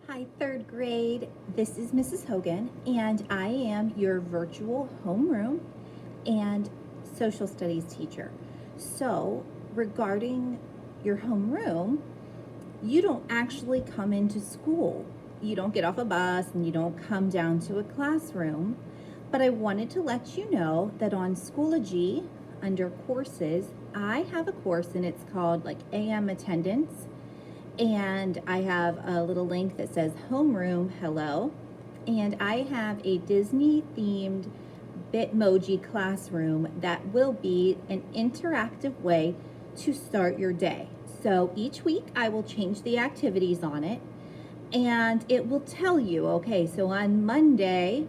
Hi, third grade. This is Mrs. Hogan, and I am your virtual homeroom and social studies teacher. So, regarding your homeroom, you don't actually come into school. You don't get off a bus and you don't come down to a classroom. But I wanted to let you know that on Schoology, under courses, I have a course and it's called like AM Attendance, and I have a little link that says homeroom hello, and I have a Disney themed Bitmoji classroom that will be an interactive way to start your day. So each week I will change the activities on it, and it will tell you, okay, so on Monday,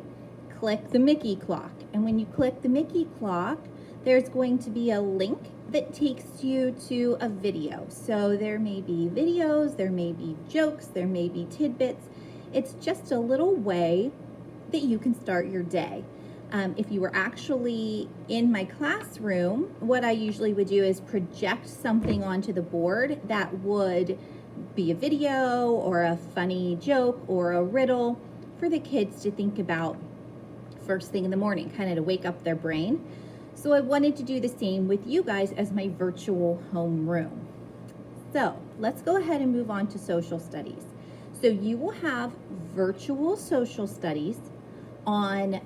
click the Mickey clock. And when you click the Mickey clock, there's going to be a link that takes you to a video. So there may be videos, there may be jokes, there may be tidbits. It's just a little way that you can start your day. If you were actually in my classroom, what I usually would do is project something onto the board that would be a video or a funny joke or a riddle for the kids to think about first thing in the morning, kind of to wake up their brain. So I wanted to do the same with you guys as my virtual homeroom. So let's go ahead and move on to social studies. So you will have virtual social studies on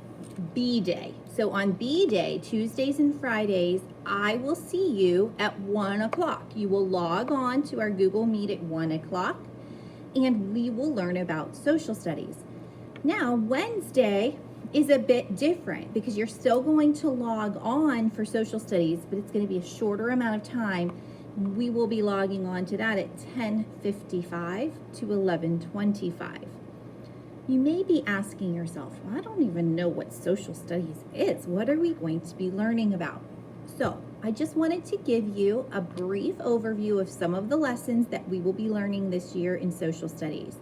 B Day. So on B Day, Tuesdays and Fridays, I will see you at 1 o'clock. You will log on to our Google Meet at 1 o'clock and we will learn about social studies. Now, Wednesday is a bit different because you're still going to log on for social studies, but it's going to be a shorter amount of time. We will be logging on to that at 10:55 to 11:25. You may be asking yourself, well, I don't even know what social studies is. What are we going to be learning about? So I just wanted to give you a brief overview of some of the lessons that we will be learning this year in social studies.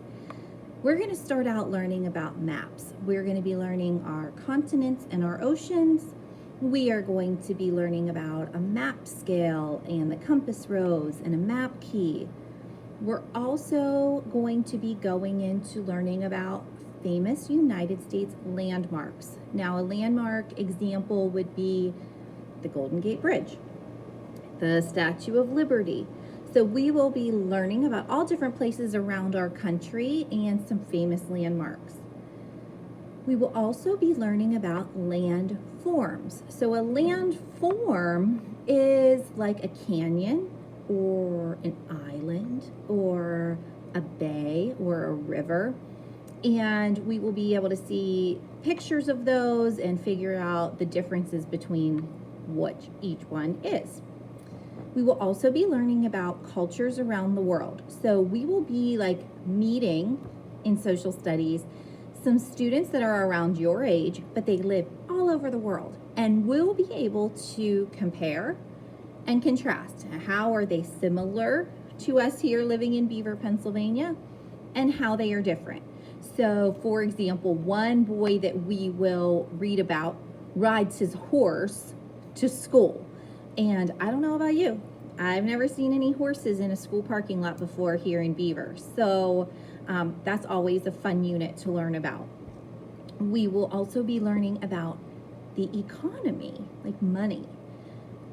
We're going to start out learning about maps. We're going to be learning our continents and our oceans. We are going to be learning about a map scale and the compass rose and a map key. We're also going to be going into learning about famous United States landmarks. Now, a landmark example would be the Golden Gate Bridge, the Statue of Liberty. So we will be learning about all different places around our country and some famous landmarks. We will also be learning about land forms. So a land form is like a canyon or an island or a bay or a river. And we will be able to see pictures of those and figure out the differences between what each one is. We will also be learning about cultures around the world. So we will be like meeting in social studies some students that are around your age, but they live all over the world. And we'll be able to compare and contrast. How are they similar to us here living in Beaver, Pennsylvania, and how they are different. So for example, one boy that we will read about rides his horse to school. And I don't know about you, I've never seen any horses in a school parking lot before here in Beaver. So that's always a fun unit to learn about. We will also be learning about the economy, like money.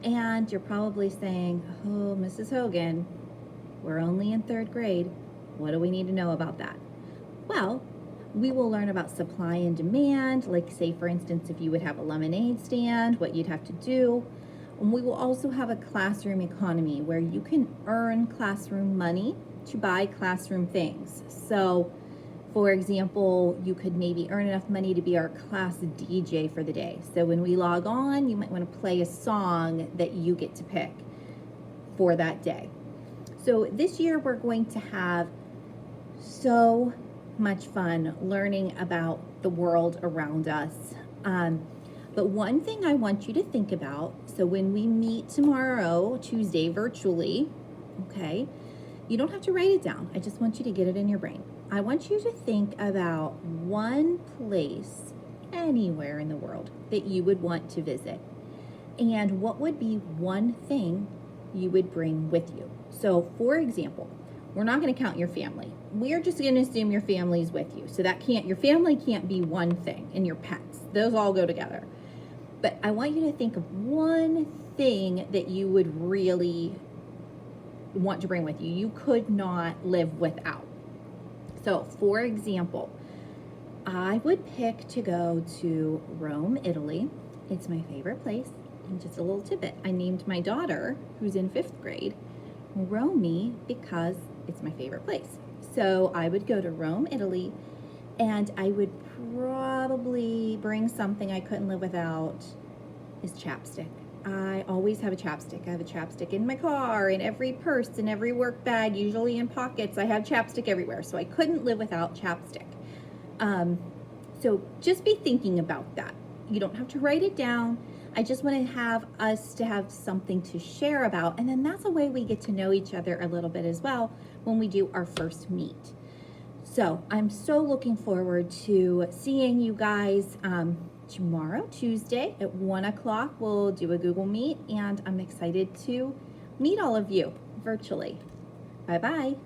And you're probably saying, oh, Mrs. Hogan, we're only in third grade. What do we need to know about that? Well, we will learn about supply and demand, like say, for instance, if you would have a lemonade stand, what you'd have to do. And we will also have a classroom economy where you can earn classroom money to buy classroom things. So, for example, you could maybe earn enough money to be our class DJ for the day. So when we log on, you might want to play a song that you get to pick for that day. So this year we're going to have so much fun learning about the world around us. But one thing I want you to think about, so when we meet tomorrow, Tuesday, virtually, okay, you don't have to write it down. I just want you to get it in your brain. I want you to think about one place anywhere in the world that you would want to visit. And what would be one thing you would bring with you? So for example, We're not going to count your family. We're just going to assume your family's with you. So your family can't be one thing, and your pets. Those all go together. But I want you to think of one thing that you would really want to bring with you. You could not live without. So, for example, I would pick to go to Rome, Italy. It's my favorite place. And just a little tidbit, I named my daughter, who's in 5th grade, Romy, because it's my favorite place. So I would go to Rome, Italy, and I would probably bring something I couldn't live without, is chapstick. I always have a chapstick. I have a chapstick in my car, in every purse, in every work bag, usually in pockets. I have chapstick everywhere, so I couldn't live without chapstick. So just be thinking about that. You don't have to write it down. I just want to have us to have something to share about, and then that's a way we get to know each other a little bit as well when we do our first meet. So I'm so looking forward to seeing you guys tomorrow, Tuesday at 1 o'clock. We'll do a Google Meet, and I'm excited to meet all of you virtually. Bye-bye.